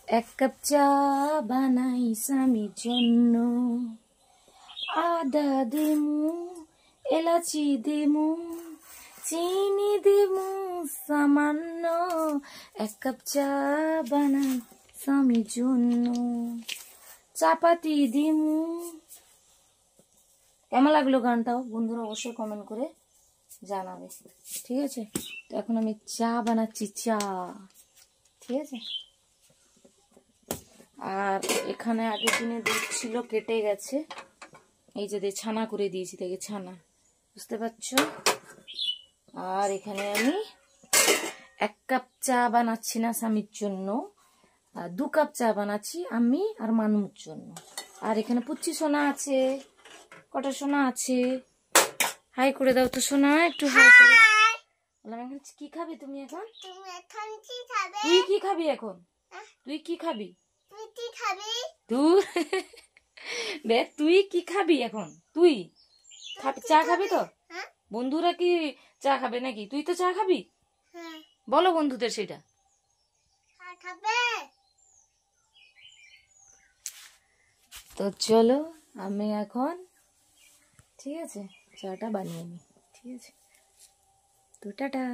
এক কাপ চা বানাই স্বামীর জন্য, আদা দিমু, এলাচি দিমু, চিনি দিমু সামান্য। এক কাপ চা বানাই স্বামীর জন্য, চাপাতি দিমু। কেমন লাগলো গানটাও বন্ধুরা অবশ্যই কমেন্ট করে জানাবে, ঠিক আছে? তো এখন আমি চা বানাচ্ছি, চা, ঠিক আছে? আর এখানে আগের দিনে দুধ ছিল, কেটে গেছে, এই যে ছানা করে দিয়েছি, দেখে ছানা, বুঝতে পারছো? আর এখানে আমি 1 কাপ চা বানাচ্ছি না স্বামীর জন্য, 2 কাপ চা বানাচ্ছি আমি আর মানুর জন্য। আর এখানে পুচ্ছি সোনা আছে, কটা সোনা আছে, হাই করে দাও তো সোনা, একটু হাই করে। বললাম এখন কি খাবি তুমি? এখন তুই কি খাবি? এখন তুই কি খাবি? তুই দেখ, তুই কি খাবি এখন? তুই চা খাবি তো? বন্ধুরা কি চা খাবে নাকি? তুই তো চা খাবি, বলো বন্ধুদের সেটা। তো চলো আমি এখন, ঠিক আছে, চাটা বানিয়ে নি, ঠিক আছে? তো টাটা।